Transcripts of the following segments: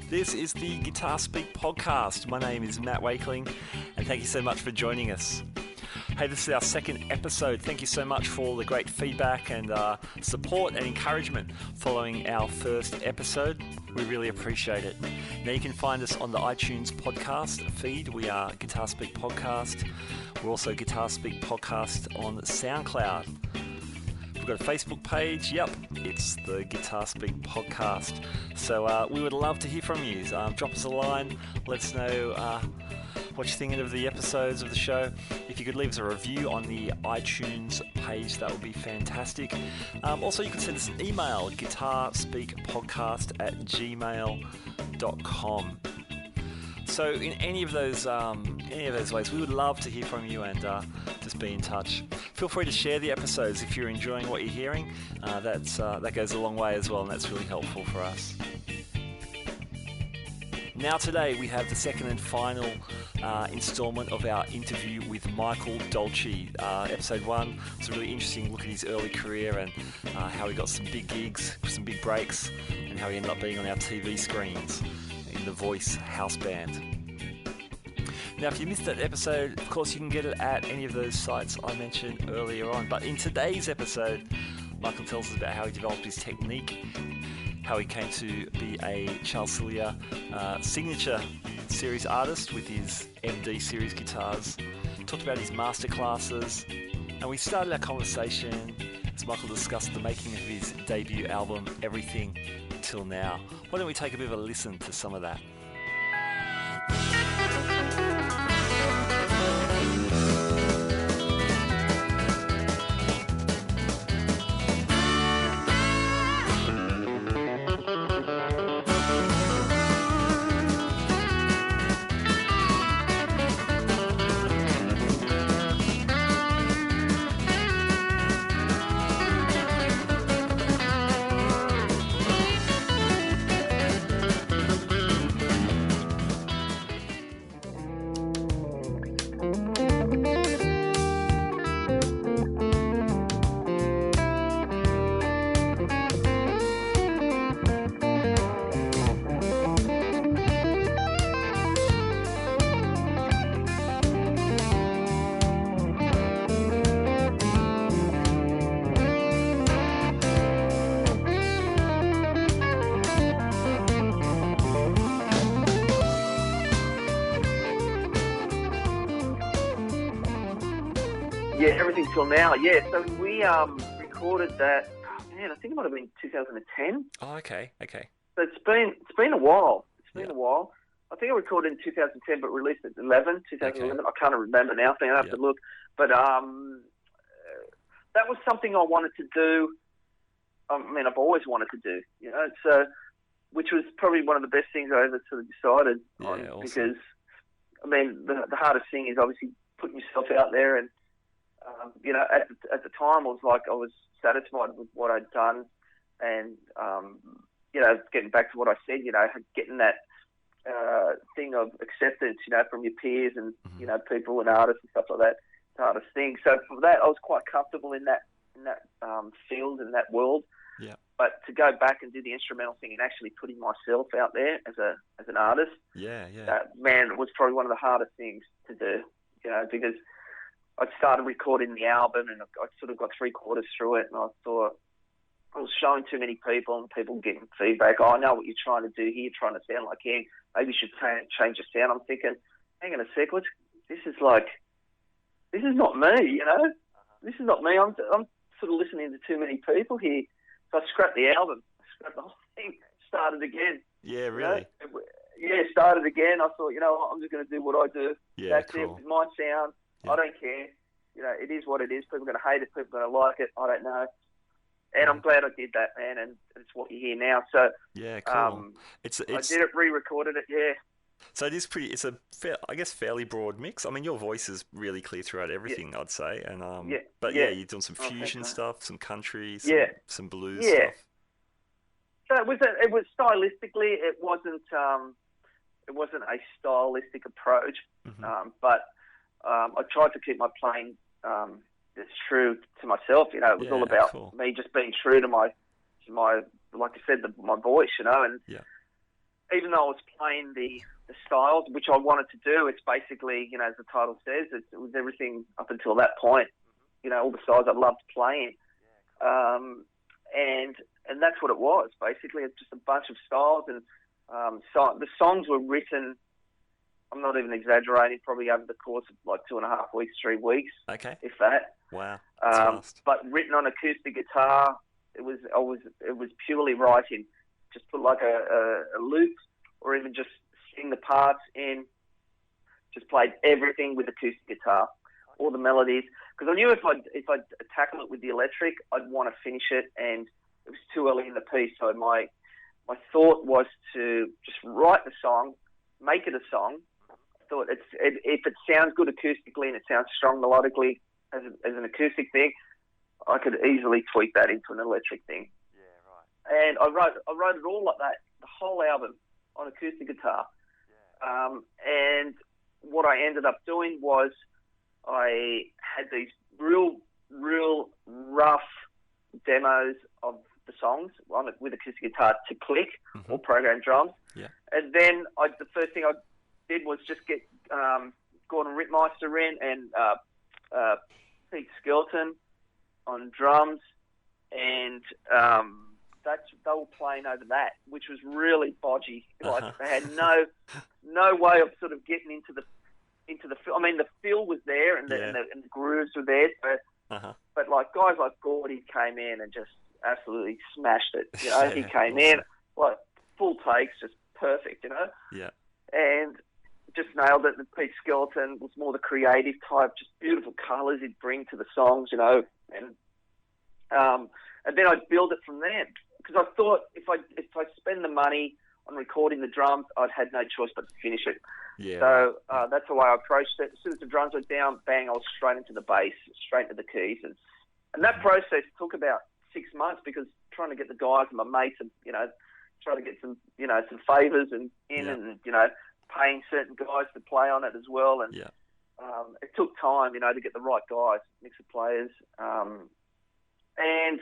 This is the Guitar Speak podcast. My name is Matt Wakeling, and thank you so much for joining us. Hey, this is our second episode. Thank you so much for all the great feedback and support and encouragement following our first episode. We really appreciate it. Now you can find us on the iTunes podcast feed. We are Guitar Speak Podcast. We're also Guitar Speak Podcast on SoundCloud. We've got a Facebook page. Yep, it's the Guitar Speak Podcast. So we would love to hear from you. Drop us a line. Let us know what you're thinking of the episodes of the show. If you could leave us a review on the iTunes page, that would be fantastic. Also, you can send us an email, guitarspeakpodcast@gmail.com. So in any of those ways, we would love to hear from you and just be in touch. Feel free to share the episodes if you're enjoying what you're hearing. That goes a long way as well, and that's really helpful for us. Now today we have the second and final installment of our interview with Michael Dolce. Episode 1 was a really interesting look at his early career and how he got some big gigs, some big breaks, and how he ended up being on our TV screens in the Voice house band. Now, if you missed that episode, of course, you can get it at any of those sites I mentioned earlier on. But in today's episode, Michael tells us about how he developed his technique, how he came to be a Charles Cillier signature series artist with his MD series guitars, talked about his masterclasses, and we started our conversation as Michael discussed the making of his debut album, Everything Till Now. Why don't we take a bit of a listen to some of that? Yeah, Everything Till Now. Yeah, so we recorded that. Man, I think it might have been 2010. Oh, okay. So it's been a while. A while. I think I recorded in 2010, but released it in 2011. Okay. I can't remember now. So I have to look. But that was something I wanted to do. I mean, I've always wanted to do. So which was probably one of the best things I ever sort of decided on. Awesome. Because I mean, the hardest thing is obviously putting yourself out there and. At the time, I was satisfied with what I'd done, and getting back to what I said, getting that thing of acceptance, from your peers and people and artists and stuff like that, the hardest thing. So for that, I was quite comfortable in that field in that world. Yeah. But to go back and do the instrumental thing and actually putting myself out there as an artist, man, was probably one of the hardest things to do. Because I started recording the album and I sort of got 3/4 through it, and I thought I was showing too many people and people getting feedback. Oh, I know what you're trying to do here, you're trying to sound like him. Maybe you should change your sound. I'm thinking, hang on a sec, this is not me, This is not me. I'm sort of listening to too many people here. So I scrapped the album. I scrapped the whole thing. Started again. Yeah, really? Started again. I thought, I'm just going to do what I do. Yeah, That's cool. it. My sound. Yeah. I don't care. It is what it is. People are going to hate it. People are going to like it. I don't know. And I'm glad I did that, man. And it's what you hear now. So yeah, cool. I did it, re-recorded it. Yeah. So it is pretty. It's fairly broad mix. I mean, your voice is really clear throughout everything, I'd say. And you're doing some fusion stuff, some country, some blues stuff. So it was stylistically, it wasn't a stylistic approach, Mm-hmm. but I tried to keep my playing as true to myself. You know, it was all about cool. me just being true to my like I said, my voice. You know, and even though I was playing the styles, which I wanted to do, it's basically, you know, as the title says, it was everything up until that point. You know, all the styles I loved playing, and that's what it was. Basically, it's just a bunch of styles, and so the songs were written. I'm not even exaggerating. Probably over the course of like 2.5 weeks, 3 weeks, if that. Wow. That's fast. But written on acoustic guitar. It was purely writing. Just put like a loop, or even just sing the parts in. Just played everything with acoustic guitar, all the melodies. Because I knew if I'd tackle it with the electric, I'd want to finish it, and it was too early in the piece. So my thought was to just write the song, make it a song. I thought if it sounds good acoustically and it sounds strong melodically as an acoustic thing, I could easily tweak that into an electric thing. Yeah, right. And I wrote it all like that, the whole album on acoustic guitar. Yeah. And what I ended up doing was I had these real rough demos of the songs with acoustic guitar to click or program drums. Yeah. And then the first thing I did was just get Gordon Rittmeister in and Pete Skelton on drums, and they were playing over that, which was really bodgy. Like they had no way of sort of getting into the feel. I mean, the feel was there, and the grooves were there. But like guys like Gordy came in and just absolutely smashed it. You know, he came in like full takes, just perfect. You know. Yeah. And just nailed it. And Pete Skelton was more the creative type, just beautiful colours he'd bring to the songs. You know, and then I'd build it from there, because I thought if I spend the money on recording the drums, I'd had no choice but to finish it. Yeah. So that's the way I approached it. As soon as the drums went down, bang, I was straight into the bass, straight into the keys, and that process took about 6 months, because trying to get the guys and my mates, and you know, trying to get some favours and you know, paying certain guys to play on it as well, and it took time, you know, to get the right guys, mix of players, and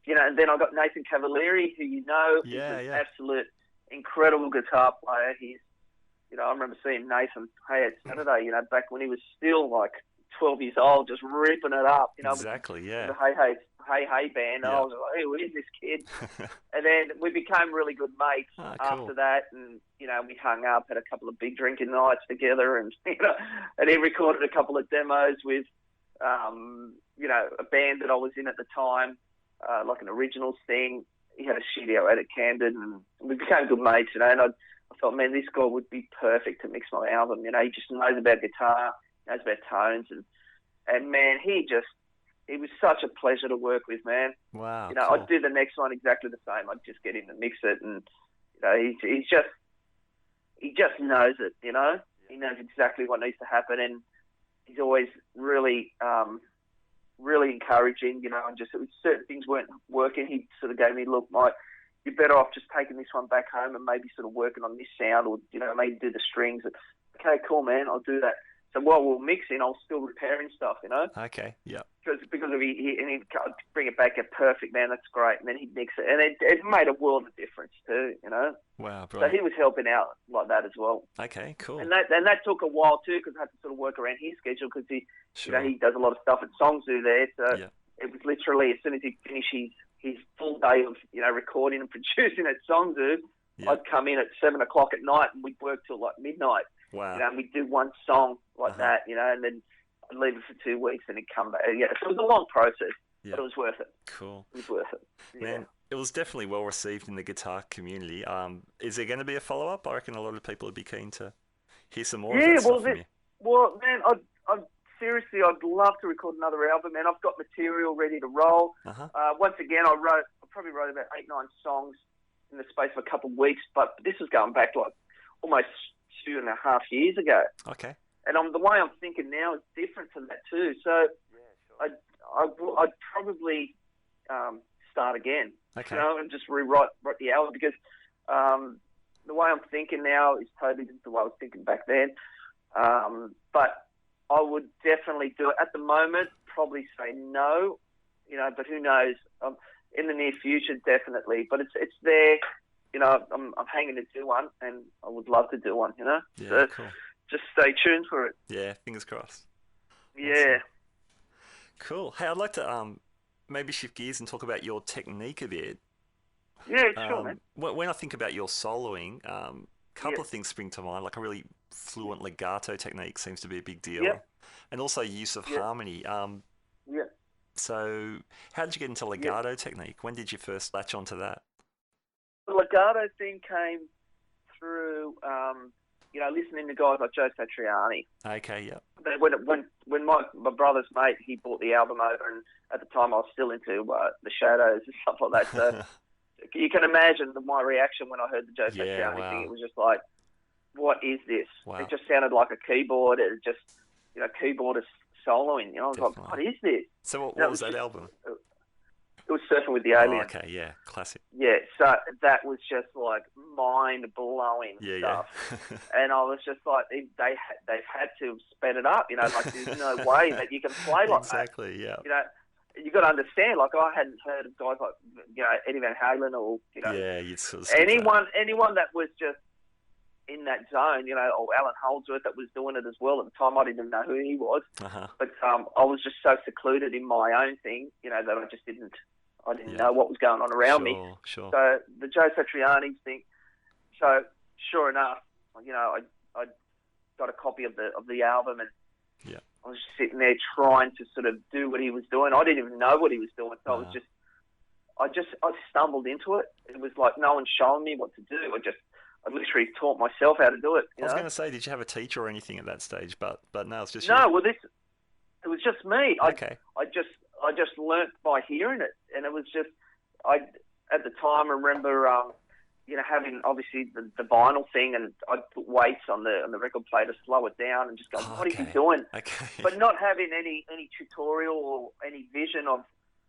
you know, and then I got Nathan Cavalieri, who you know is an absolute incredible guitar player. He's, you know, I remember seeing Nathan at Saturday, you know, back when he was still like 12 years old, just ripping it up, you know. Exactly, with the Hey Hey band. And I was like, hey, who is this kid? And then we became really good mates after that, and you know, we hung up, had a couple of big drinking nights together, and you know, and he recorded a couple of demos with, you know, a band that I was in at the time, like an originals thing. He had a studio out at Camden, and we became good mates, you know, and I thought, man, this guy would be perfect to mix my album. You know, he just knows about guitar, knows about tones, and man, he was such a pleasure to work with, man. Wow. You know, cool. I'd do the next one exactly the same. I'd just get him to mix it, and you know, he just knows it. You know, he knows exactly what needs to happen, and he's always really encouraging. You know, and just if certain things weren't working, he sort of gave me, look, Mike, you're better off just taking this one back home and maybe sort of working on this sound, or you know, maybe do the strings. Okay, cool, man, I'll do that. So while we're mixing, I'll still repairing stuff, you know. Okay, yeah. Because of he'd bring it back at perfect, man. That's great. And then he'd mix it, and it made a world of difference too, you know. Wow, brilliant. So he was helping out like that as well. Okay, cool. And that took a while too, because I had to sort of work around his schedule, because you know, he does a lot of stuff at Songzoo there. So it was literally as soon as he finished his full day of, you know, recording and producing at Songzoo, I'd come in at 7 o'clock at night, and we'd work till like midnight. Wow. You know, and we'd do one song like that, you know, and then I'd leave it for 2 weeks and it'd come back. Yeah, so it was a long process, but it was worth it. Cool. It was worth it. Yeah. Man, it was definitely well received in the guitar community. Is there going to be a follow-up? I reckon a lot of people would be keen to hear some more of that stuff from you. Well, man, seriously, I'd love to record another album, and I've got material ready to roll. Once again, I probably wrote about 8-9 songs in the space of a couple of weeks, but this was going back like almost 2.5 years ago. Okay. And the way I'm thinking now is different to that too. So I'd probably start again. Okay. You know, and just rewrite the album, because the way I'm thinking now is totally different to the way I was thinking back then. But I would definitely do it. At the moment, probably say no, but who knows? In the near future, definitely. But it's there. I'm hanging to do one, and I would love to do one. Yeah, so cool. just stay tuned for it. Yeah, fingers crossed. Yeah. Awesome. Cool. Hey, I'd like to maybe shift gears and talk about your technique a bit. Yeah, sure, man. When I think about your soloing, couple Yeah. of things spring to mind. Like a really fluent legato technique seems to be a big deal, Yeah. and also use of Yeah. harmony. Yeah. So how did you get into Yeah. legato technique? When did you first latch onto that? The legato thing came through, listening to guys like Joe Satriani. Okay, yeah. When my brother's mate, he bought the album over, and at the time I was still into the Shadows and stuff like that. So you can imagine my reaction when I heard the Joe Satriani wow. thing. It was just like, what is this? Wow. It just sounded like a keyboard. It just, keyboardist soloing. I was like, what is this? So what was that album? It was Surfing with the Alien. Oh, okay, yeah, classic. Yeah, so that was just like mind-blowing stuff. Yeah. And I was just like, they've had to have sped it up, like there's no way that you can play like exactly, that. yeah. You got to understand, like I hadn't heard of guys like, Eddie Van Halen or, Yeah, you'd sort of anyone that was just in that zone, or Alan Holdsworth that was doing it as well at the time. I didn't even know who he was. Uh-huh. But I was just so secluded in my own thing, that I just didn't know what was going on around me. Sure. So the Joe Satriani thing. So sure enough, I got a copy of the album, and yeah, I was just sitting there trying to sort of do what he was doing. I didn't even know what he was doing, so I stumbled into it. It was like no one showing me what to do. I literally taught myself how to do it. I was going to say, did you have a teacher or anything at that stage? But no, it's just no. Well, it was just me. Okay. I just learnt by hearing it, and it was just at the time I remember having obviously the vinyl thing, and I'd put weights on the record player to slow it down, and just go, what is he doing? Okay. But not having any tutorial or any vision of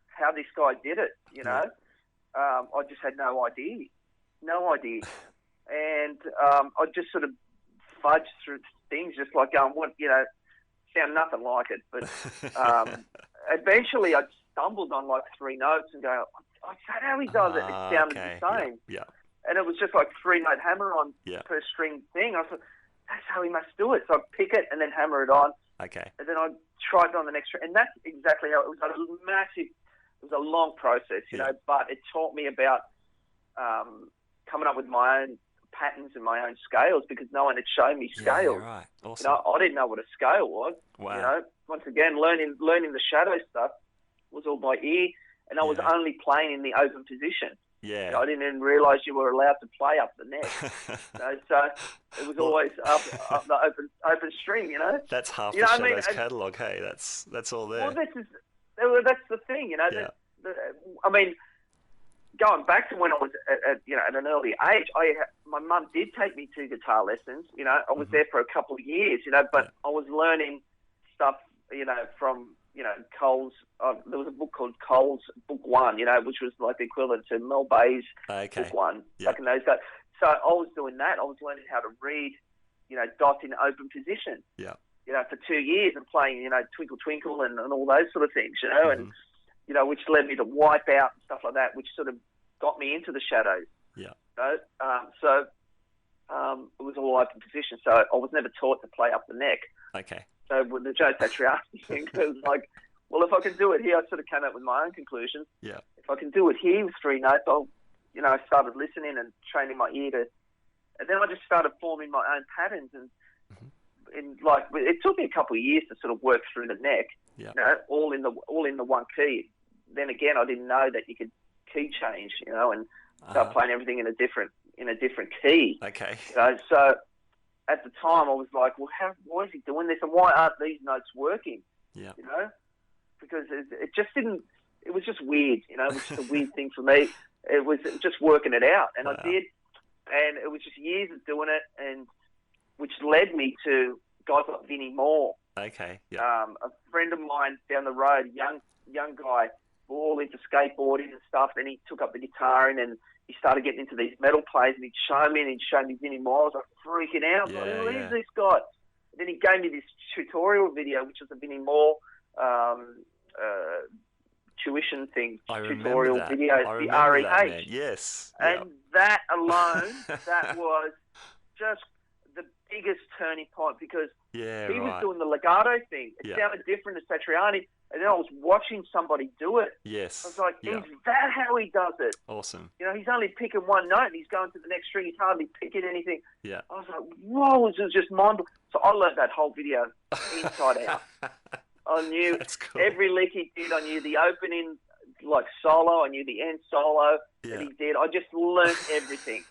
how this guy did it. I just had no idea. And I just sort of fudged through things, just like going, sound nothing like it. But eventually I stumbled on like three notes and go, is that how he does it? It sounded the same. Yeah. And it was just like 3-note hammer-on per string thing. I thought, that's how he must do it. So I'd pick it and then hammer it on. Okay. And then I'd try it on the next string. And that's exactly how it was. It was a long process, but it taught me about coming up with my own patterns and my own scales, because no one had shown me scales. Yeah, right. Awesome. I didn't know what a scale was. Wow. Once again, learning the shadow stuff was all by ear, and I was only playing in the open position. Yeah. I didn't even realise you were allowed to play up the neck. So it was always up the open string. That's half the Shadows catalogue. Hey, that's all there. Well, that's the thing. I mean, going back to when I was at an early age, my mum did take me to guitar lessons. I was there for a couple of years. But I was learning stuff. From Cole's. There was a book called Cole's Book One. Which was like the equivalent to Mel Bay's Book One back in those days. So I was doing that. I was learning how to read, dots in open position. Yeah. For 2 years and playing, Twinkle Twinkle and all those sort of things. And which led me to Wipeout and stuff like that, which sort of got me into the Shadows. Yeah. So it was all open position. So I was never taught to play up the neck. Okay. So with the Joe Satriani thing, it was like, well, if I can do it here, I sort of came up with my own conclusions. Yeah. If I can do it here with 3 notes, I started listening and training my ear to, and then I just started forming my own patterns, and it took me a couple of years to sort of work through the neck. Yeah. All in the one key. Then again, I didn't know that you could key change, and start playing everything in a different key. Okay. So at the time, I was like, well, why is he doing this, and why aren't these notes working? Yeah. Because it just didn't. It was just weird. It was just a weird thing for me. It was just working it out, and I did, and it was just years of doing it, and which led me to guys like Vinnie Moore. Okay. Yeah. A friend of mine down the road, young guy, all into skateboarding and stuff. Then he took up the guitar and he started getting into these metal plays, and he'd show me Vinnie Moore. I was like freaking out. Who is this guy? And then he gave me this tutorial video, which was a Vinnie Moore tuition thing, I remember tutorial that. videos, I the remember that, REH. man. Yes. And that alone, that was just the biggest turning point, because yeah, he was right. doing the legato thing. It Yeah. sounded different to Satriani, and then I was watching somebody do it. Yes. I was like, yeah. is that how he does it? Awesome. You know, he's only picking one note and he's going to the next string. He's hardly picking anything. Yeah. I was like, whoa, it was just mind-blowing. So I learned that whole video inside out. I knew That's cool. every lick he did. I knew the opening, like, solo. I knew the end solo that he did. I just learned everything,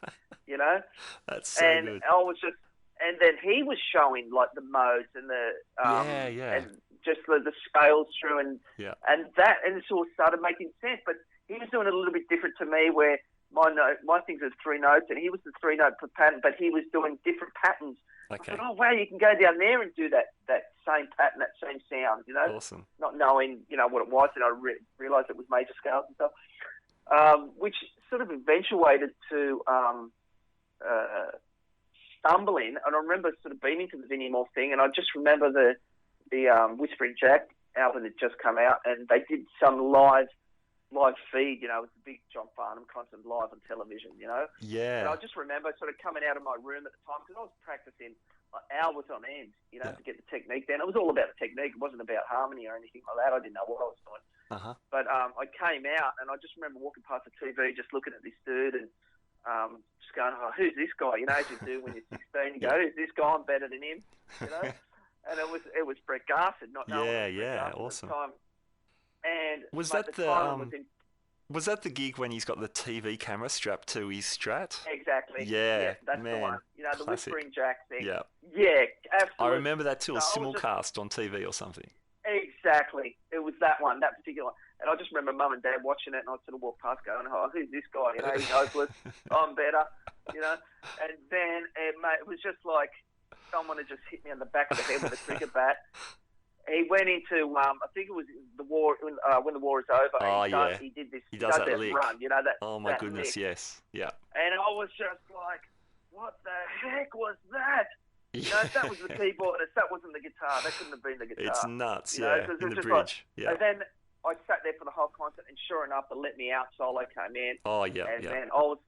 you know? That's so and good. I was just, and then he was showing, like, the modes and the, and just the scales through, and that, and it sort of started making sense. But he was doing it a little bit different to me, where my things are 3 notes, and he was the 3-note per pattern, but he was doing different patterns. Okay. I thought, oh wow, you can go down there and do that same pattern, that same sound, you know. Awesome. Not knowing, you know, what it was, and I realised it was major scales and stuff, which sort of eventuated to stumbling. And I remember sort of being into the Vinnie Moore thing, and I just remember the Whispering Jack album that just come out, and they did some live feed, you know, with the big John Farnham concert live on television, you know. Yeah. And I just remember sort of coming out of my room at the time, because I was practicing like hours on end, you know, to get the technique down. It was all about the technique. It wasn't about harmony or anything like that. I didn't know what I was doing. Uh-huh. But I came out, and I just remember walking past the TV, just looking at this dude, and just going, oh, who's this guy? You know, as you do when you're 16, you go, who's this guy? I'm better than him, you know. And it was Brett Garsed, not knowing it was Brett Garsed awesome. at the time. And was that was that the gig when he's got the TV camera strapped to his Strat? Exactly. Yeah, that's man, the one. You know, the classic. Whispering Jack thing. Yeah. Yeah, absolutely. I remember that too, a simulcast on TV or something. Exactly. It was that one, that particular one. And I just remember Mum and Dad watching it, and I'd sort of walk past going, oh, who's this guy? You know, he's hopeless. I'm better, you know. And then it was just like someone had just hit me on the back of the head with a cricket bat. He went into, I think it was the war, when the war is over. Oh, he did this. He does that lick. Run, you know, that. Oh, my goodness, lick. yes. Yeah. And I was just like, what the heck was that? You know, that was the keyboard. That wasn't the guitar. That couldn't have been the guitar. It's nuts, you know, in the bridge. Like, and then I sat there for the whole concert, and sure enough, the Let Me Out solo came in. Oh, yeah, and then I was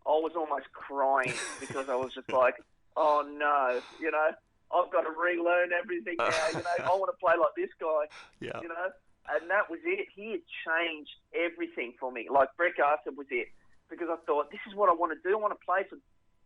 almost crying, because I was just like, oh, no, you know. I've got to relearn everything now, you know. I want to play like this guy, you know. And that was it. He had changed everything for me. Like Brett Garsed was it, because I thought, this is what I want to do. I want to play for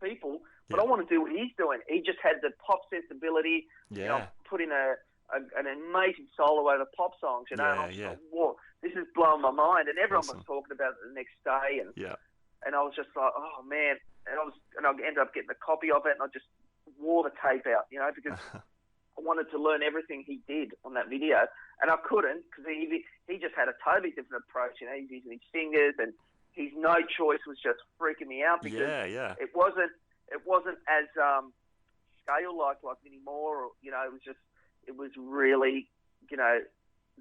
people, but I want to do what he's doing. He just had the pop sensibility, you know, put in an amazing solo over pop songs, you know. And I was like, whoa, this is blowing my mind. And everyone was talking about it the next day, and I was just like, oh man. And I ended up getting a copy of it, and I just wore the tape out, you know, because I wanted to learn everything he did on that video, and I couldn't, because he just had a totally different approach. You know, he's using his fingers, and his no choice was just freaking me out, because it wasn't as scale like Vinnie Moore, or, you know, it was really, you know,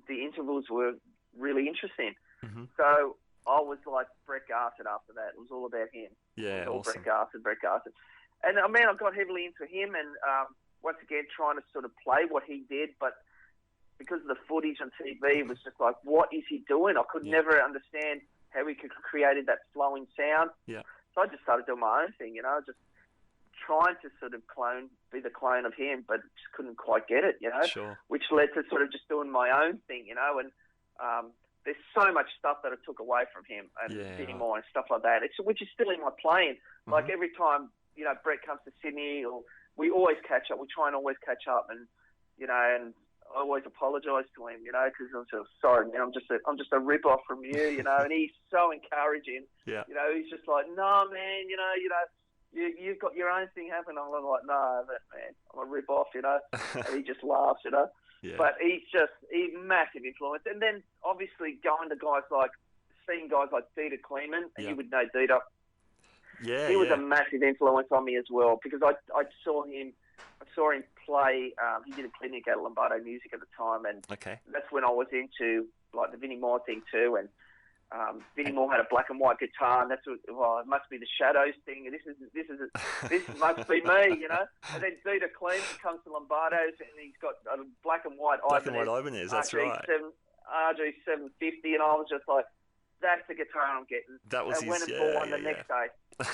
the intervals were really interesting. Mm-hmm. So I was like Brett Garsed after that. It was all about him. Yeah, it was all awesome. Brett Garsed. And, I mean, I got heavily into him, and once again, trying to sort of play what he did, but because of the footage on TV, it was just like, what is he doing? I could never understand how he could have created that flowing sound. Yeah. So I just started doing my own thing, you know, just trying to sort of be the clone of him, but just couldn't quite get it, you know. Sure. Which led to sort of just doing my own thing, you know, and there's so much stuff that I took away from him, and Vinnie Moore and stuff like that, which is still in my playing. Mm-hmm. Like every time, you know, Brett comes to Sydney, or we always catch up. We try and always catch up, and you know, and I always apologise to him, you know, because I'm sort of sorry, man. I'm just a rip off from you, you know. And he's so encouraging. Yeah. You know, he's just like, no, man, you know, you've got your own thing happening. I'm like, no, man, I'm a rip off, you know. And he just laughs, you know. Yeah. But he's massive influence. And then obviously going to seeing guys like Dieter Kleeman, and you would know Dieter. Yeah, he was a massive influence on me as well, because I saw him play. He did a clinic at Lombardo Music at the time, and that's when I was into like the Vinnie Moore thing too. And Vinnie Moore had a black and white guitar, and that's what, it must be the Shadows thing. And this must be me, you know. And then Dieter Kleeman comes to Lombardo's, and he's got a black and white Ibanez. That's right. RG 750, and I was just like, that's the guitar I'm getting. That was I went and bought one the next day.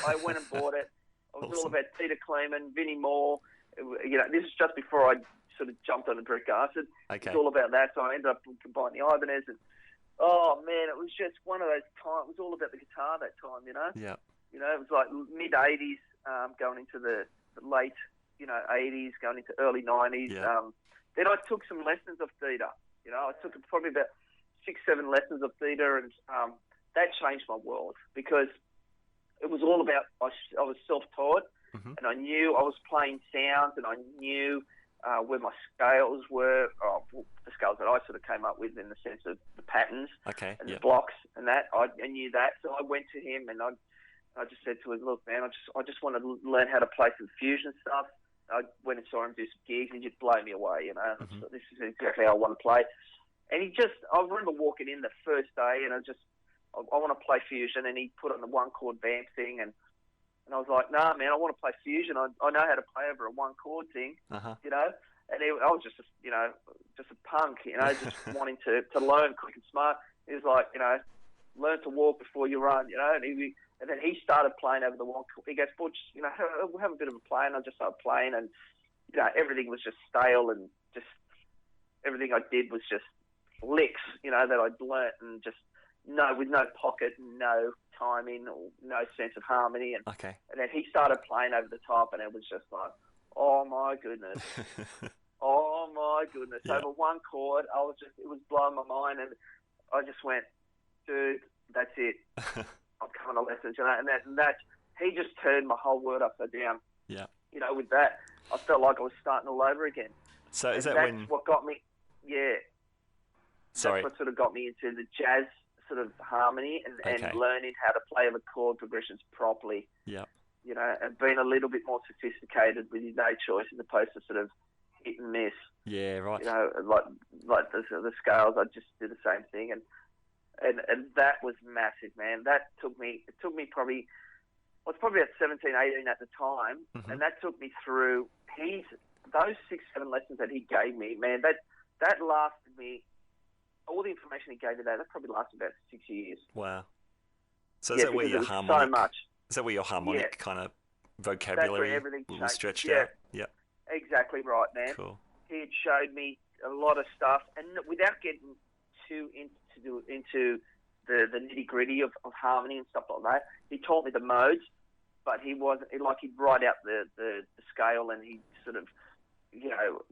I went and bought it. I was all about Peter Kleeman, Vinnie Moore. This is just before I sort of jumped on the Brett Garsed. Okay. It was all about that. So I ended up buying the Ibanez. And, oh, man, it was just one of those times. It was all about the guitar that time, Yeah. It was like mid-'80s, going into the late, 80s, going into early 90s. Yeah. Then I took some lessons of theatre. I took probably about 6-7 lessons of theatre, and that changed my world because it was all about, I was self-taught, and I knew I was playing sounds, and I knew where my scales were, the scales that I sort of came up with in the sense of the patterns and the blocks and that. I knew that, so I went to him and I just said to him, look, man, I just want to learn how to play some fusion stuff. I went and saw him do some gigs, and he just blew me away, So this is exactly how I want to play. And I remember walking in the first day, and I want to play fusion, and he put on the one-chord vamp thing, and I was like, nah, man, I want to play fusion. I know how to play over a one-chord thing, And I was just, just a punk, just wanting to learn quick and smart. He was like, learn to walk before you run, and then he started playing over the one-chord. He goes, Butch, we'll have a bit of a play, and I just started playing, and, everything was just stale, and just everything I did was just licks, that I'd learnt, and just with no pocket, no timing, or no sense of harmony. And then he started playing over the top, and it was just like, oh my goodness. Oh my goodness. Yeah. Over one chord, it was blowing my mind, and I just went, dude, that's it. I'm coming to lessons, and that he just turned my whole world upside down. Yeah. With that, I felt like I was starting all over again. So is that that's when... what got me, Sorry. That's what sort of got me into the jazz sort of harmony and learning how to play the chord progressions properly. Yeah. And being a little bit more sophisticated with your note choice as opposed to sort of hit and miss. Yeah, right. Like the scales, I just did the same thing, and that was massive, man. It took me probably, I was probably at 17, 18 at the time, and that took me through those 6-7 lessons that he gave me, man. That lasted me. All the information he gave me that probably lasted about 6 years. Wow. So is that where your harmonic? So much. Is that where your harmonic kind of vocabulary was stretched out? Yeah. Exactly right, man. Cool. He had showed me a lot of stuff, and without getting too into the nitty gritty of harmony and stuff like that, he taught me the modes, but he wasn't like he'd write out the scale, and he'd sort of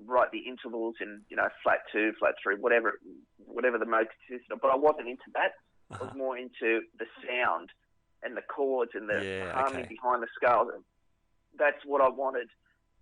write the intervals in flat 2, flat 3, whatever the mode consisted of. But I wasn't into that. I was more into the sound and the chords and the harmony behind the scale. That's what I wanted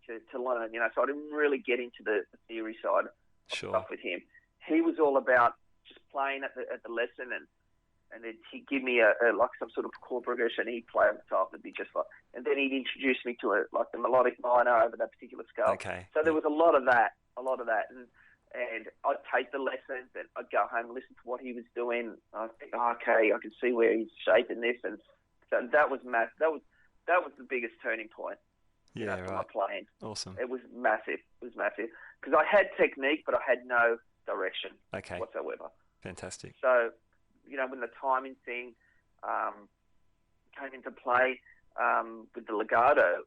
to learn, so I didn't really get into the theory side of stuff with him. He was all about just playing at the lesson, and then he'd give me like some sort of chord progression. He'd play on the top, and it'd be just like, and then he'd introduce me to the melodic minor over that particular scale. Okay. So there was a lot of that, and I'd take the lessons, and I'd go home and listen to what he was doing. I'd think, okay, I can see where he's shaping this, and so that was massive. That was the biggest turning point. Yeah, for right. my playing. Awesome. It was massive. Because I had technique, but I had no direction whatsoever. Fantastic. So, when the timing thing came into play with the legato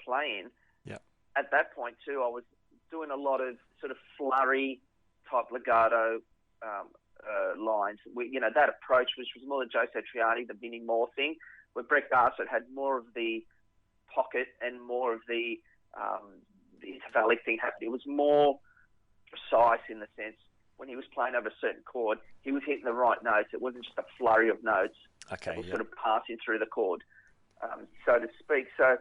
playing, at that point too, I was doing a lot of sort of flurry type legato lines. That approach was more the Joe Satriani, the Vinnie Moore thing, where Brett Garsed had more of the pocket and more of the intervallic thing happening. It was more precise in the sense when he was playing over a certain chord, he was hitting the right notes. It wasn't just a flurry of notes that was sort of passing through the chord, so to speak. So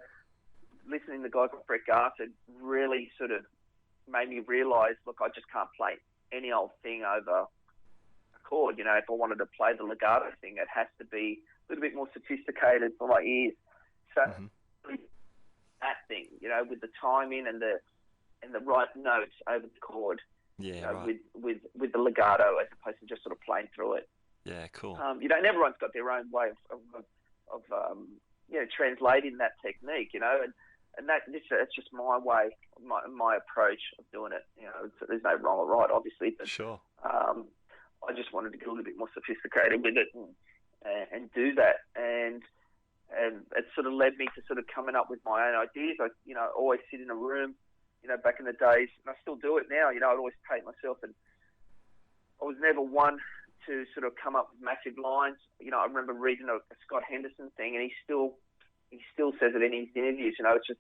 listening to guys like Brett Garsed really sort of made me realise, look, I just can't play any old thing over a chord. If I wanted to play the legato thing, it has to be a little bit more sophisticated for my ears. So that thing, with the timing and the right notes over the chord, right. with the legato as opposed to just sort of playing through it. Yeah, cool. And everyone's got their own way of translating that technique, and it's just my way, my approach of doing it. There's no wrong or right, obviously, but Sure. I just wanted to get a little bit more sophisticated with it and do that. And it sort of led me to sort of coming up with my own ideas. I always sit in a room, back in the days, and I still do it now. I'd always take myself, and I was never one to sort of come up with massive lines. I remember reading a Scott Henderson thing, and he still says it in his interviews. It's just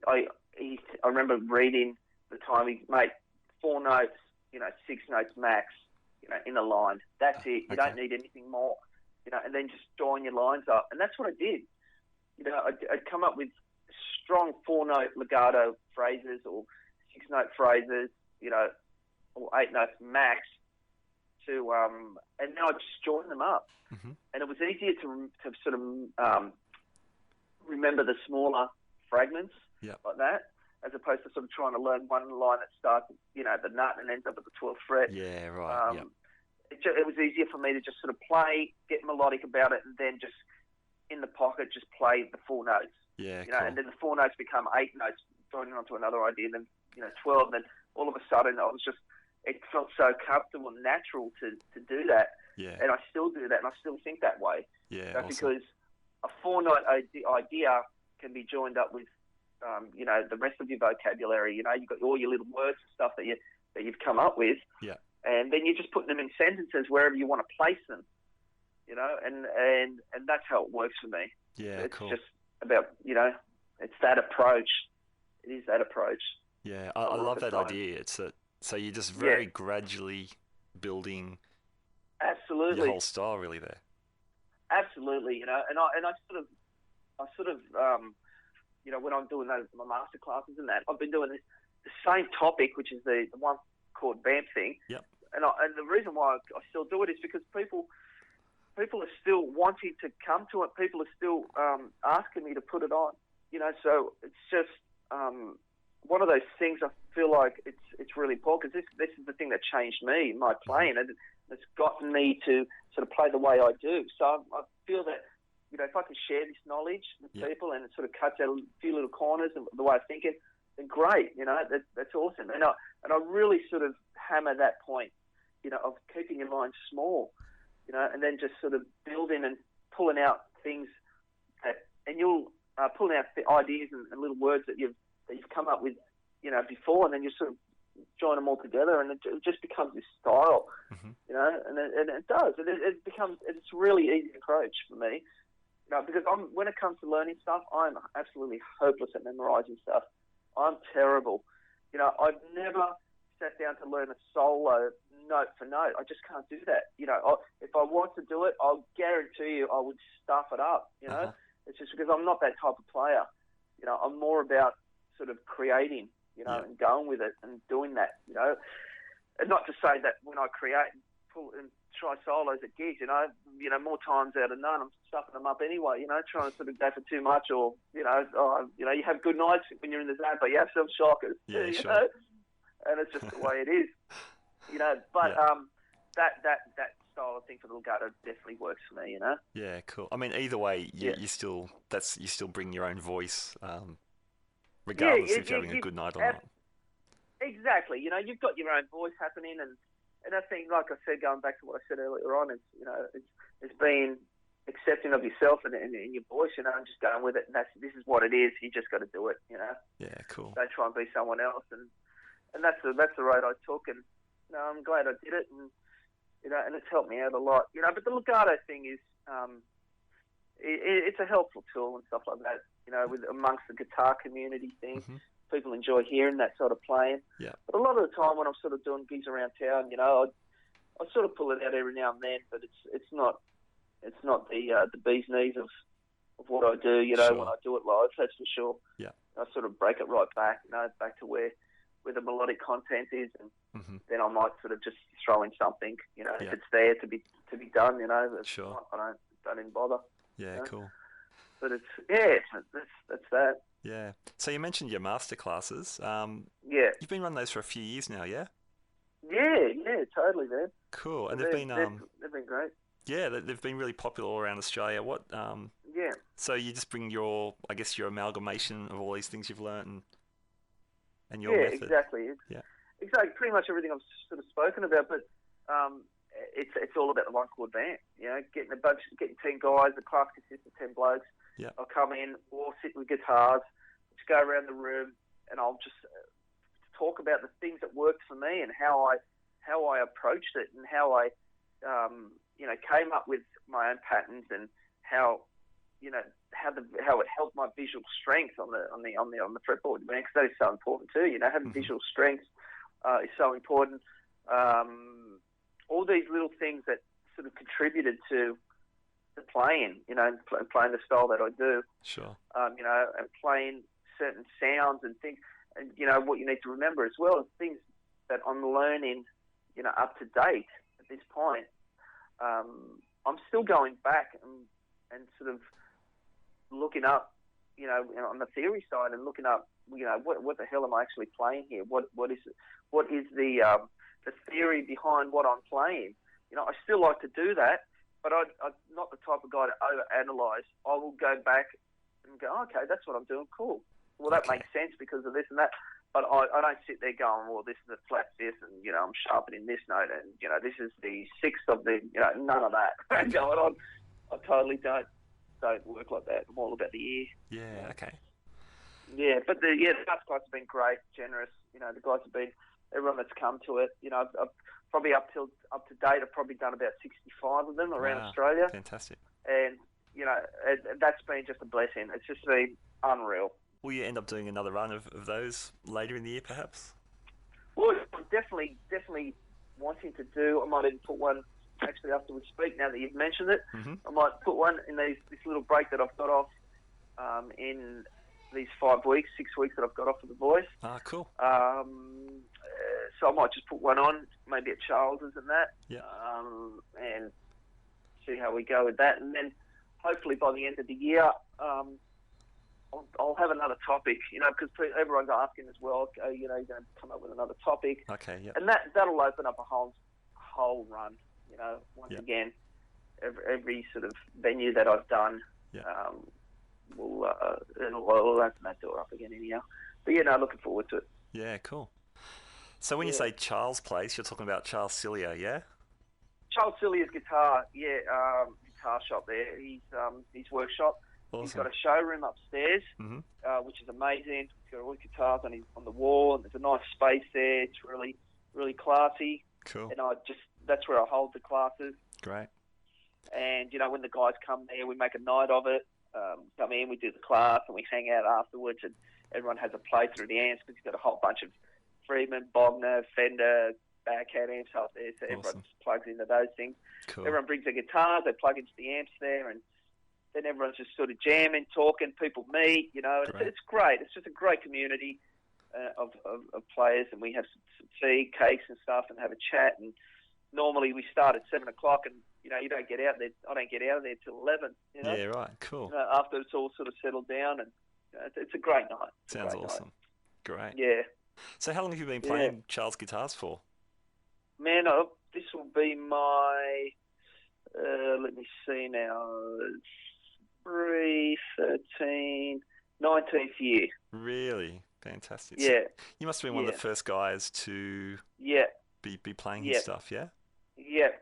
I remember reading the time he made 4 notes, 6 notes max, in a line. That's it. You don't need anything more, and then just join your lines up. And that's what I did. I'd come up with strong 4-note legato phrases or 6-note phrases, or 8 notes max to, and then I'd just join them up. Mm-hmm. And it was easier to sort of remember the smaller fragments like that, as opposed to sort of trying to learn one line that starts, the nut and ends up at the 12th fret. Yeah, right. It was easier for me to just sort of play, get melodic about it, and then just in the pocket just play the 4 notes. Yeah, cool. And then the 4 notes become 8 notes, joining onto another idea, and then 12. And then all of a sudden, it felt so comfortable and natural to do that. Yeah. And I still do that, and I still think that way. Yeah, awesome. Because a 4-note idea can be joined up with, the rest of your vocabulary. You've got all your little words and stuff that you've come up with. Yeah. And then you're just putting them in sentences wherever you want to place them. And that's how it works for me. Yeah, it's cool. just about, it's that approach. It is that approach. Yeah, I love that idea. So you're just very gradually building absolutely your whole style really there. Absolutely, and I sort of when I'm doing my master classes and that, I've been doing the same topic, which is the one chord vamp thing. Yep. And the reason why I still do it is because people are still wanting to come to it. People are still asking me to put it on. So it's just one of those things. I feel like it's really important because this is the thing that changed me, my playing, and it's gotten me to sort of play the way I do. So I feel that if I can share this knowledge with people and it sort of cuts out a few little corners of the way I think it, then great. That's awesome. And I really sort of hammer that point, of keeping your line small, and then just sort of building and pulling out things and you'll pulling out the ideas and little words that you've come up with, before, and then you sort of join them all together, and it just becomes this style, Mm-hmm. And it does. It's a really easy approach for me, because when it comes to learning stuff, I'm absolutely hopeless at memorizing stuff. I'm terrible. I've never sat down to learn a solo note for note. I just can't do that. If I want to do it, I'll guarantee you I would stuff it up. Uh-huh. It's just because I'm not that type of player. I'm more about sort of creating, and going with it and doing that, And not to say that when I create and pull and try solos at gigs, more times out of none, I'm stuffing them up anyway, trying to sort of go for too much, or, you have good nights when you're in the zone, but you have some shockers, yeah, sure. And it's just the way it is, but that style of thing for the legato definitely works for me, Yeah, cool. I mean, either way, you still bring your own voice, regardless if you're having a good night or not. Exactly. You've got your own voice happening, and I think, like I said, going back to what I said earlier on, it's being accepting of yourself and your voice, and just going with it. And this is what it is. You just got to do it. Yeah, cool. Don't try and be someone else, and that's the road I took, and I'm glad I did it, and and it's helped me out a lot. But the legato thing is, it's a helpful tool and stuff like that. With amongst the guitar community thing. Mm-hmm. People enjoy hearing that sort of playing. Yeah. But a lot of the time when I'm sort of doing gigs around town, I sort of pull it out every now and then, but it's not the bee's knees of what I do, Sure. when I do it live, that's for sure. Yeah. I sort of break it right back, back to where the melodic content is, and Mm-hmm. then I might sort of just throw in something, if it's there to be done, Sure. I don't even bother. Yeah, cool. But that's that. Yeah. So you mentioned your master classes. Yeah. You've been running those for a few years now, yeah? Yeah, totally, man. Cool. And they've been great. yeah, they've been really popular all around Australia. What Yeah. So you just bring your, I guess, your amalgamation of all these things you've learned and your Yeah, method. exactly. Yeah. Exactly. Pretty much everything I've sort of spoken about, but it's all about the one chord band. You know, getting 10 guys. The class consists of 10 blokes. Yeah. I'll come in, we'll sit with guitars, just go around the room, and I'll just talk about the things that worked for me and how I approached it and how I came up with my own patterns and how it helped my visual strength on the fretboard, man, because that is so important too. You know, having visual strength is so important. All these little things that sort of contributed to the playing, you know, playing the style that I do. Sure. You know, and playing certain sounds and things, and you know what you need to remember as well is things that I'm learning, you know, up to date at this point. I'm still going back and sort of looking up, you know, on the theory side and looking up, you know, what the hell am I actually playing here? What is the theory behind what I'm playing? You know, I still like to do that, but I'm not the type of guy to overanalyze. I will go back and go, okay, that's what I'm doing. Cool. Well, that makes sense because of this and that. But I don't sit there going, well, this is a flat fifth, and you know, I'm sharpening this note, and you know, this is the sixth of the, you know, none of that going on. I totally don't work like that. I'm all about the ear. Yeah. Okay. Yeah, but the dance guys have been great, generous. You know, the guys have been, everyone that's come to it. You know, I've probably up to date, I've probably done about 65 of them around Australia. Fantastic. And you know, that's been just a blessing. It's just been unreal. Will you end up doing another run of those later in the year, perhaps? Well, I'm definitely wanting to do. I might even put one actually after we speak. Now that you've mentioned it, I might put one in this little break that I've got off in these 6 weeks that I've got off of The Voice. Ah, cool. So I might just put one on, maybe at Charles's and that, and see how we go with that. And then hopefully by the end of the year, I'll have another topic, you know, because everyone's asking as well, you know, you're going to come up with another topic. Okay, yeah. And that'll open up a whole run, you know, once again, every sort of venue that I've done, it'll open that door up again anyhow. But, yeah, no, looking forward to it. Yeah, cool. So when you say Charles Place, you're talking about Charles Cillier, yeah? Charles Cillier's guitar shop there. His workshop. Awesome. He's got a showroom upstairs, which is amazing. He's got all his guitars on the wall, and there's a nice space there. It's really, really classy. Cool. And that's where I hold the classes. Great. And you know, when the guys come there, we make a night of it. Come in, we do the class, and we hang out afterwards. And everyone has a play through the amps because he's got a whole bunch of Friedman, Bogner, Fender, Backhand amps up there, so everyone just plugs into those things. Cool. Everyone brings their guitars, they plug into the amps there, and then everyone's just sort of jamming, talking, people meet, you know. It's great. It's just a great community of players, and we have some tea, cakes and stuff, and have a chat. And normally we start at 7 o'clock, and, you know, you don't get out there. I don't get out of there till 11, you know. Yeah, right. Cool. You know, after it's all sort of settled down, and you know, it's a great night. Sounds awesome. Great. Yeah. So how long have you been playing Charles guitars for? Man, this will be my, let me see now, 13, 19th year. Really? Fantastic. Yeah. So you must have been one of the first guys to be playing his stuff, yeah? Yep.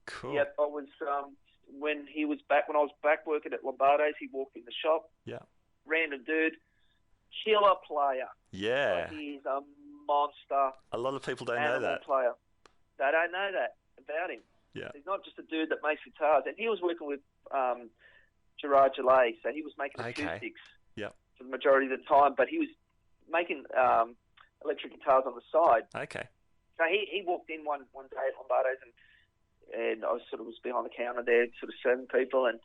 Cool. Yep. I was, when I was back working at Lombardo's, he walked in the shop. Yeah. Random dude. Killer player. Yeah. Like, he's a monster. A lot of people don't know that. Player. They don't know that about him. Yeah. He's not just a dude that makes guitars. And he was working with Gerard Gillet, so he was making acoustics for the majority of the time, but he was making electric guitars on the side. Okay. So he walked in one day at Lombardo's, and I was behind the counter there, sort of serving people, and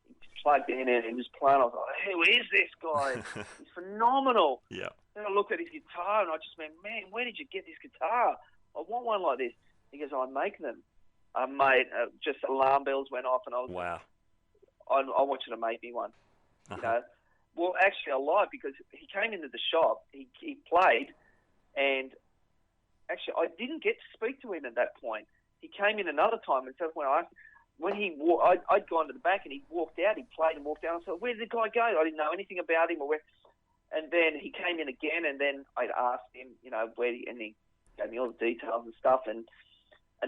he plugged in and he was playing. I was like, who is this guy? He's phenomenal. Yeah. Then I looked at his guitar and I just went, man, where did you get this guitar? I want one like this. He goes, I make them. Mate, just alarm bells went off, and I was wow. I want you to make me one. You know, well, actually, I lied because he came into the shop, he played, and actually, I didn't get to speak to him at that point. He came in another time, and so when I asked, when I'd gone to the back and he walked out. He played and walked out. I said, "Where did the guy go?" I didn't know anything about him or where. And then he came in again, and then I'd asked him, and he gave me all the details and stuff. And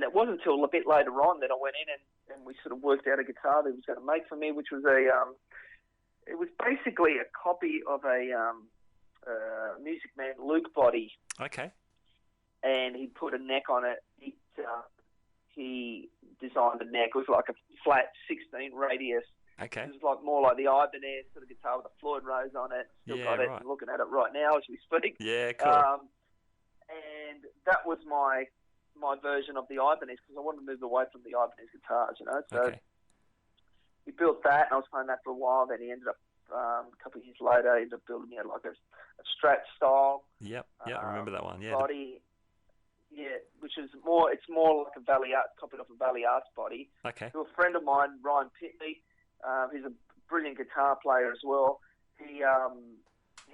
it wasn't until a bit later on that I went in and we sort of worked out a guitar that he was going to make for me, which was it was basically a copy of a Music Man Luke body. Okay. And he put a neck on it. He designed the neck. It was like a flat 16 radius. Okay. It was like more like the Ibanez sort of guitar with a Floyd Rose on it. Still got it. I'm looking at it right now as we speak. Yeah, cool. And that was my version of the Ibanez because I wanted to move away from the Ibanez guitars, So he built that, and I was playing that for a while. Then he ended up a couple of years later, he ended up building me like a Strat style. Yep. Yeah, I remember that one. Yeah. Body. Yeah, which is more. It's more like a Valley Art, copied off a Valley Arts body. Okay. To a friend of mine, Ryan Pitney. He's a brilliant guitar player as well. He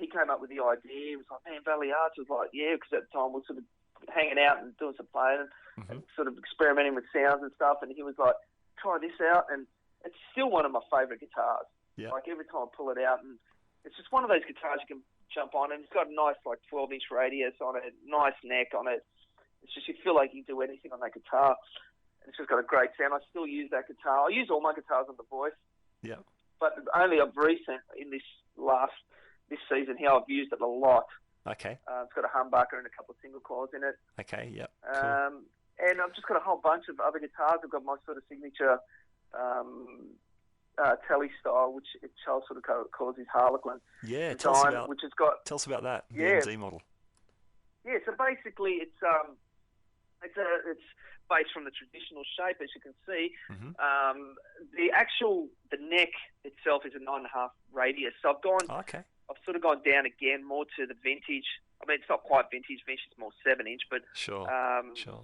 came up with the idea. He was like, "Man, Valley Arts." Was like, "Yeah," because at the time we were sort of hanging out and doing some playing and sort of experimenting with sounds and stuff. And he was like, "Try this out," and it's still one of my favourite guitars. Yeah. Like every time I pull it out, and it's just one of those guitars you can jump on, and it's got a nice like 12-inch radius on it, nice neck on it. It's just you feel like you can do anything on that guitar. It's just got a great sound. I still use that guitar. I use all my guitars on the Voice. Yeah. But only of recent in this season here, I've used it a lot. Okay. It's got a humbucker and a couple of single coils in it. Okay. Yep. Cool. And I've just got a whole bunch of other guitars. I've got my sort of signature Telly style, which Charles sort of calls his Harlequin. Yeah. design, Tell us about that. Yeah. The MZ model. Yeah. So basically, it's based from the traditional shape, as you can see. Mm-hmm. The neck itself is a 9.5 radius. So I've sort of gone down again more to the vintage. I mean, it's not quite vintage. Vintage is more 7-inch, but sure.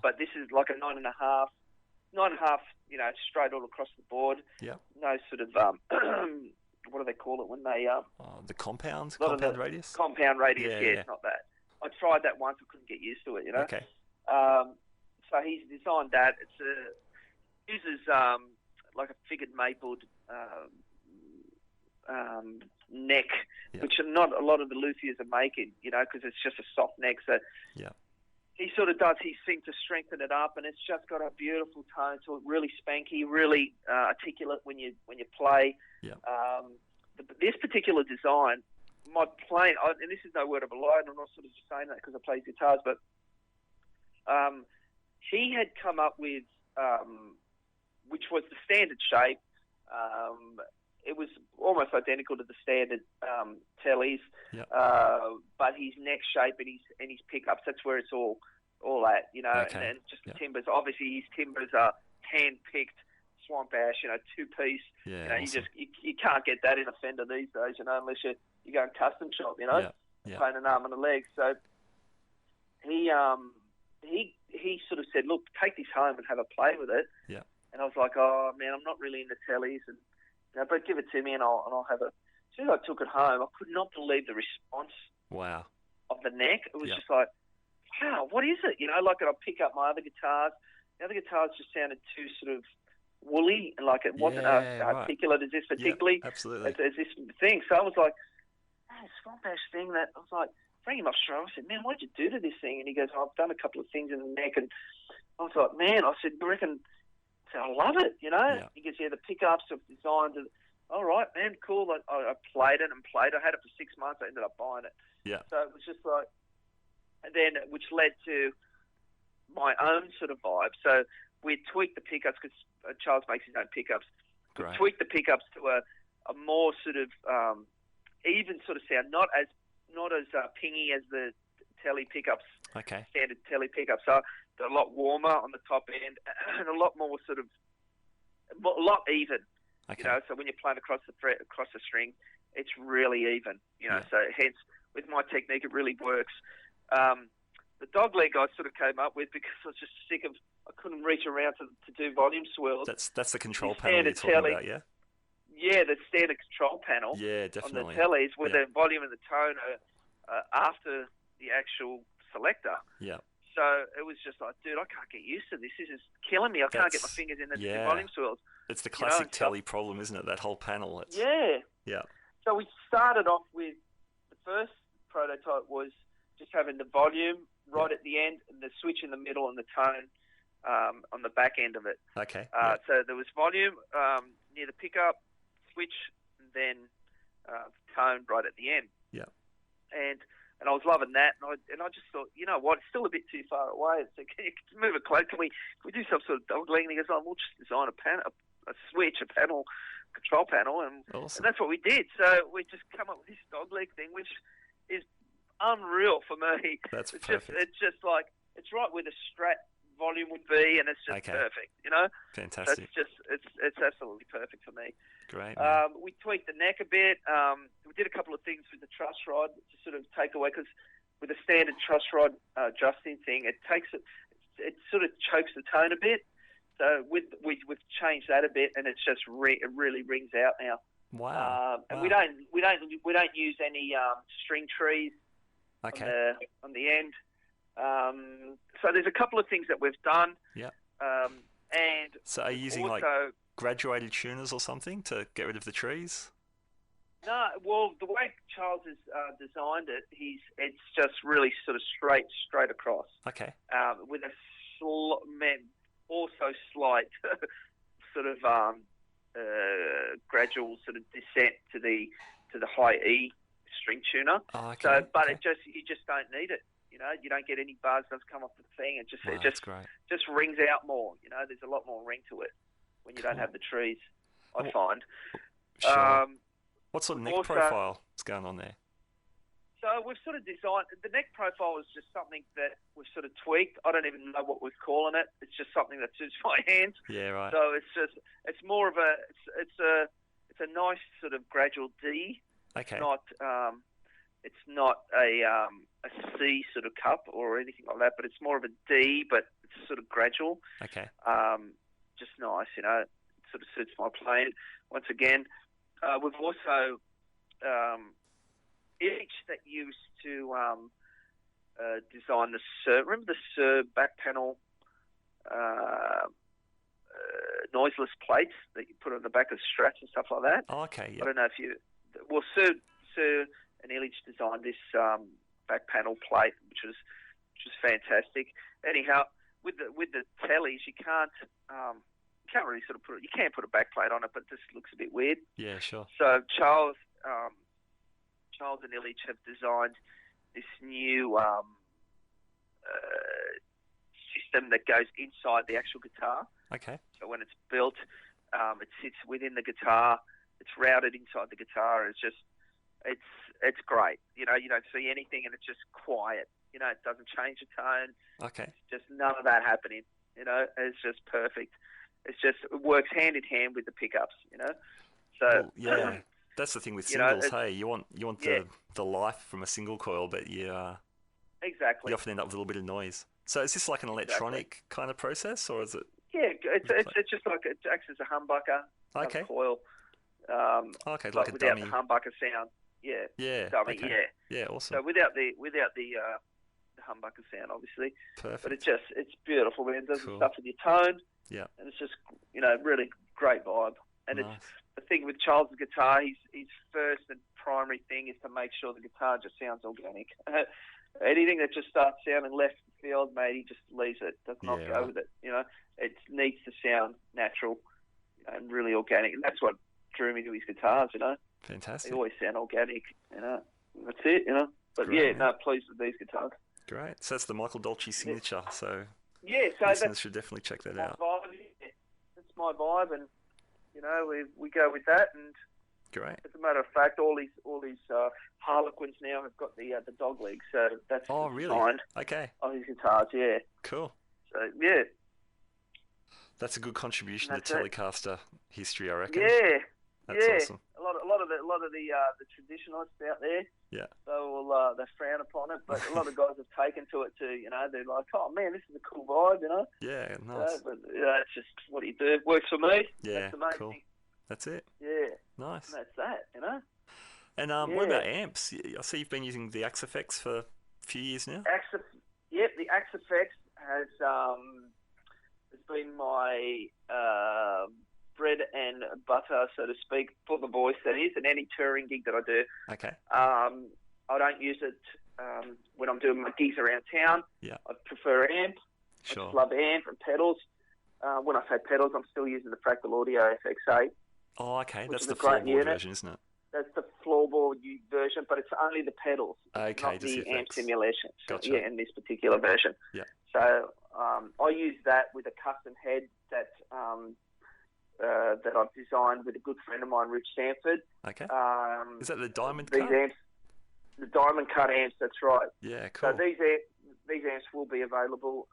But this is like a 9.5, straight all across the board. Yeah. No sort of what do they call it when they the compound radius. Compound radius. Yeah, It's not that. I tried that once. I couldn't get used to it. Okay. So he's designed that. It uses like a figured mapled neck, which not a lot of the luthiers are making, because it's just a soft neck. So he sort of does his thing to strengthen it up, and it's just got a beautiful tone to it, really spanky, really articulate when you play. Yeah. This particular design, my playing, and this is no word of a lie, and I'm not sort of just saying that because I play guitars, but he had come up with, which was the standard shape. It was almost identical to the standard Tellys, but his neck shape and his pickups, that's where it's all at, Okay. and just the timbers. Obviously, his timbers are hand-picked swamp ash, two-piece. Yeah, awesome. You can't get that in a Fender these days, unless you go and custom shop, paint an arm and a leg. So he sort of said, "Look, take this home and have a play with it." Yeah. And I was like, "Oh man, I'm not really into Tellys, and but give it to me and I'll have it." As soon as I took it home, I could not believe the response. Wow. Of the neck. It was just like, wow, what is it? Like I'd pick up my other guitars. The other guitars just sounded too sort of woolly, and like it wasn't articulate as this particularly. Yeah, absolutely. As this thing. So I was like, this swamp ash thing that I was like, bring him upstairs. I said, "Man, what'd you do to this thing?" And he goes, "I've done a couple of things in the neck." And I was like, "Man," I said, "You reckon?" I said, "I love it." Yeah. He goes, "Yeah, the pickups are designed." All right, man, cool. I played it. I had it for 6 months. I ended up buying it. Yeah. So it was just like, and then which led to my own sort of vibe. So we tweaked the pickups because Charles makes his own pickups. We tweaked the pickups to a more sort of even sort of sound, not as pingy as the Telly pickups. Okay. Standard Telly pickups. So they're a lot warmer on the top end and a lot more sort of a lot even. Okay. So when you're playing across the string, it's really even. So hence with my technique, it really works. The dog leg I sort of came up with because I was just sick of, I couldn't reach around to do volume swirls. That's the control panel you're talking about, yeah? Yeah, the standard control panel. Yeah, definitely. On the Tellys where the volume and the tone are after the actual selector. Yeah. So it was just like, dude, I can't get used to this. This is killing me. I can't get my fingers in the volume swirls. It's the classic telly problem, isn't it? That whole panel. Yeah. Yeah. So we started off with the first prototype was just having the volume right at the end, and the switch in the middle, and the tone on the back end of it. Okay. So there was volume near the pickup, switch, and then tone right at the end. Yeah. And I was loving that, and I just thought, you know what, it's still a bit too far away. So can you move it close? Can we do some sort of dog leg? And he goes, oh, we'll just design a switch, a panel, control panel, and that's what we did. So we just come up with this dog leg thing, which is unreal for me. That's perfect. It's just like, it's right where the Strat volume would be, and it's just perfect, you know? Fantastic. So it's absolutely perfect for me. Great. We tweaked the neck a bit. We did a couple of things with the truss rod to sort of take away, because with a standard truss rod adjusting thing, it sort of chokes the tone a bit. So we've changed that a bit, and it's just it really rings out now. Wow. And we don't use any string trees on the end. So there's a couple of things that we've done. Yeah. And so are you using like graduated tuners or something to get rid of the trees? No, well, the way Charles has designed it, it's just really sort of straight across. Okay. With a also slight sort of gradual sort of descent to the high E string tuner. Oh, okay. So, but you just don't need it. You know, you don't get any buzz doesn't come off the thing. It just rings out more. You know, there's a lot more ring to it when you don't have the trees, I find. Sure. What sort of neck profile is going on there? So we've sort of designed, the neck profile is just something that we've sort of tweaked. I don't even know what we're calling it. It's just something that suits my hands. Yeah, right. So it's more of it's a nice sort of gradual D. Okay. It's not a C sort of cup or anything like that, but it's more of a D, but it's sort of gradual. Okay. Just nice, you know. It sort of suits my playing. Once again, we've also each that used to design the SIR. Remember the SIR back panel noiseless plates that you put on the back of Strats and stuff like that? Oh, okay. Yeah. I don't know if you. Well, SIR and Illich designed this back panel plate, which was fantastic. Anyhow, with the tellies, you can't really sort of put it. You can put a back plate on it, but it just looks a bit weird. Yeah, sure. So Charles and Illich have designed this new system that goes inside the actual guitar. Okay. So when it's built, it sits within the guitar. It's routed inside the guitar. It's great. You know, you don't see anything, and it's just quiet. You know, it doesn't change the tone. Okay. It's just none of that happening. You know, it's just perfect. It works hand in hand with the pickups. You know, so yeah. That's the thing with singles, hey. You want the life from a single coil, but exactly. You often end up with a little bit of noise. So is this like an electronic kind of process, or is it? Yeah, it's just like it acts as a humbucker. Okay. Coil. Okay, like a without dummy. the humbucker sound. Yeah. Yeah. Dummy. Okay. Yeah. Yeah. Awesome. So without the humbucker sound, obviously. Perfect. But it's beautiful, man. It does Cool. stuff with your tone. Yeah. And it's just really great vibe. And Nice. it's the thing with Charles' guitar. His first and primary thing is to make sure the guitar just sounds organic. Anything that just starts sounding left field, mate, he just leaves it. Does not go with it. You know, it needs to sound natural and really organic. And that's what drew me to his guitars. You know, Fantastic. they always sound organic. You know, that's it. You know, but Great, pleased with these guitars. Great. So that's the Michael Dolce signature. So so listeners should definitely check that out. That's my vibe, and we go with that. And great. As a matter of fact, all these Harlequins now have got the dog legs, so that's really? designed Okay. on these guitars. Yeah. Cool. So that's a good contribution to Telecaster history, I reckon. Yeah. That's awesome. A lot of the traditionalists out there. Yeah. They frown upon it, but a lot of guys have taken to it too. You know, they're like, "Oh man, this is a cool vibe." You know. Yeah. Nice. But it's just what do you do? It works for me. Yeah. That's the main cool. thing. That's it. Yeah. Nice. And that's that. You know. And what about amps? I see you've been using the Axe FX for a few years now. Yep, the Axe FX has been my bread and butter, so to speak, for the voice, that is, and any touring gig that I do. Okay. I don't use it when I'm doing my gigs around town. Yeah. I prefer amp. Sure. I just love amp and pedals. When I say pedals, I'm still using the Fractal Audio FX8. Oh, okay. That's the great floorboard version, isn't it? That's the floorboard version, but it's only the pedals, Okay, not the amp FX. simulation. So, Gotcha. yeah, in this particular version. Yeah. So I use that with a custom head that I've designed with a good friend of mine, Rich Sanford. Okay. Is that the diamond these cut? amps, the diamond cut amps, that's right. Yeah, cool. So these amps will be available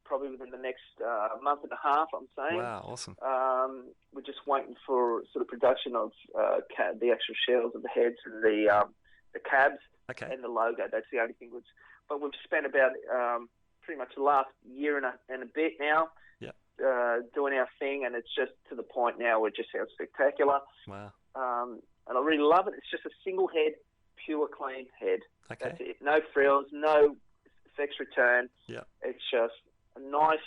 probably within the next month and a half, I'm saying. Wow, awesome. We're just waiting for sort of production of the actual shells of the heads and the cabs and the logo. That's the only thing. But we've spent about pretty much the last year and a bit now doing our thing, and it's just to the point now where it just sounds spectacular. Wow. And I really love it. It's just a single head, pure clean head. Okay. That's it. No frills, no effects return. Yeah. It's just a nice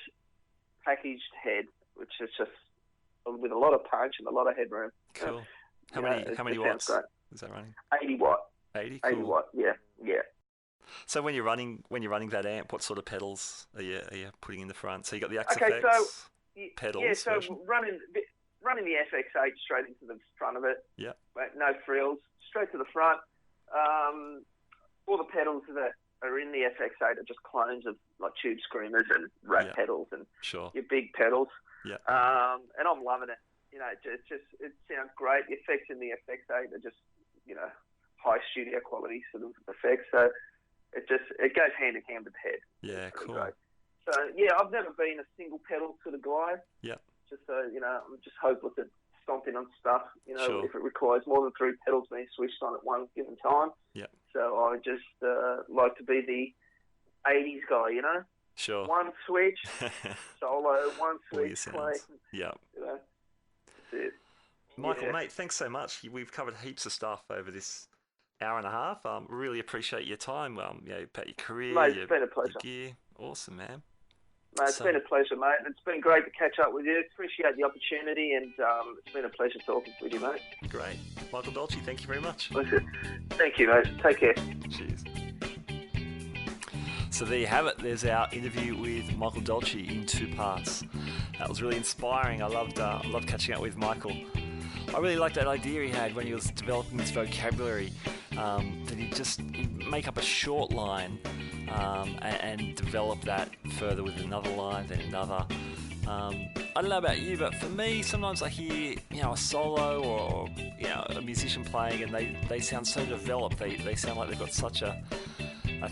packaged head, which is just with a lot of punch and a lot of headroom. Cool. How many watts is that running? 80 watt. 80. Cool. 80 watt. Yeah. So when you're running that amp, what sort of pedals are you putting in the front? So you got the Axe Okay, FX so pedals. Yeah, so version. running the FX8 straight into the front of it. Yeah. No frills, straight to the front. All the pedals that are in the FX8 are just clones of like Tube Screamers and Rat pedals and your big pedals. Yeah. And I'm loving it. It sounds great. The effects in the FX8 are just high studio quality sort of effects. So it goes hand in hand with the head. Yeah, cool. Great. So yeah, I've never been a single pedal sort of guy. Yeah. Just so I'm just hopeless at stomping on stuff. Sure. If it requires more than 3 pedals being switched on at one given time. Yeah. So I just like to be the 80s guy. Sure. One switch, solo. One switch, play. Yeah. That's it. Michael, mate, thanks so much. We've covered heaps of stuff over this hour and a half. Really appreciate your time. About your career, mate, it's been a pleasure. Your gear. Awesome, man. Mate, it's been a pleasure, mate. It's been great to catch up with you. Appreciate the opportunity, and it's been a pleasure talking with you, mate. Great. Michael Dolce, thank you very much. Thank you, mate. Take care. Cheers. So there you have it. There's our interview with Michael Dolce in 2 parts. That was really inspiring. I loved catching up with Michael. I really liked that idea he had when he was developing his vocabulary, that he'd make up a short line and develop that further with another line, then another. I don't know about you, but for me, sometimes I hear a solo or a musician playing, and they sound so developed. They sound like they've got such a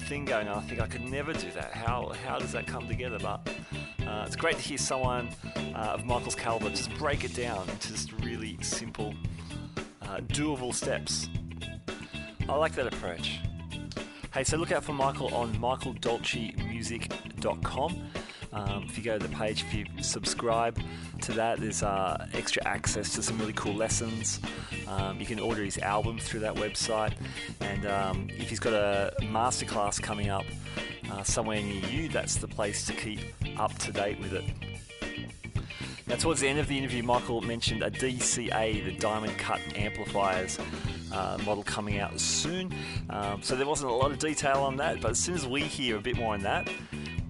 thing going on. I think I could never do that. How does that come together? But it's great to hear someone of Michael's caliber just break it down into just really simple, doable steps. I like that approach. Hey, so look out for Michael on michaeldolcemusic.com. If you go to the page, if you subscribe to that, there's extra access to some really cool lessons. You can order his album through that website, and if he's got a masterclass coming up somewhere near you, that's the place to keep up to date with it. Now, towards the end of the interview, Michael mentioned a DCA, the Diamond Cut Amplifiers model, coming out soon. So there wasn't a lot of detail on that, but as soon as we hear a bit more on that,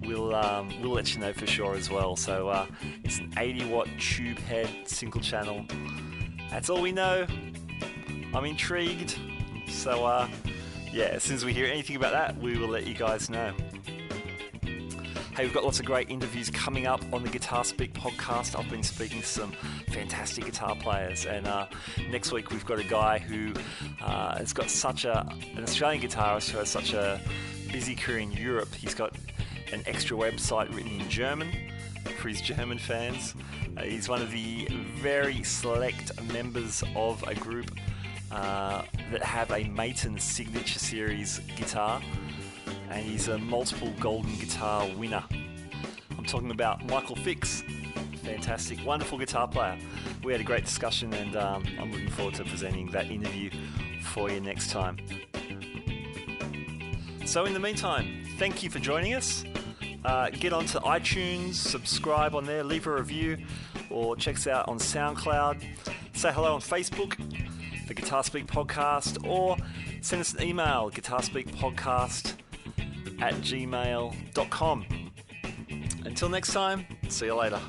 we'll let you know for sure as well. So it's an 80-watt tube head, single channel. That's all we know. I'm intrigued. So as soon as we hear anything about that, we will let you guys know. Hey, we've got lots of great interviews coming up on the Guitar Speak podcast. I've been speaking to some fantastic guitar players, and next week we've got a guy who has got an Australian guitarist who has such a busy career in Europe. He's got an extra website written in German for his German fans. He's one of the very select members of a group that have a Maton Signature Series guitar, and he's a multiple golden guitar winner. I'm talking about Michael Fix. Fantastic, wonderful guitar player. We had a great discussion, and I'm looking forward to presenting that interview for you next time. So in the meantime, thank you for joining us. get onto iTunes, subscribe on there, leave a review, or check us out on SoundCloud. Say hello on Facebook, the Guitar Speak Podcast, or send us an email, guitarspeakpodcast@gmail.com. Until next time, see you later.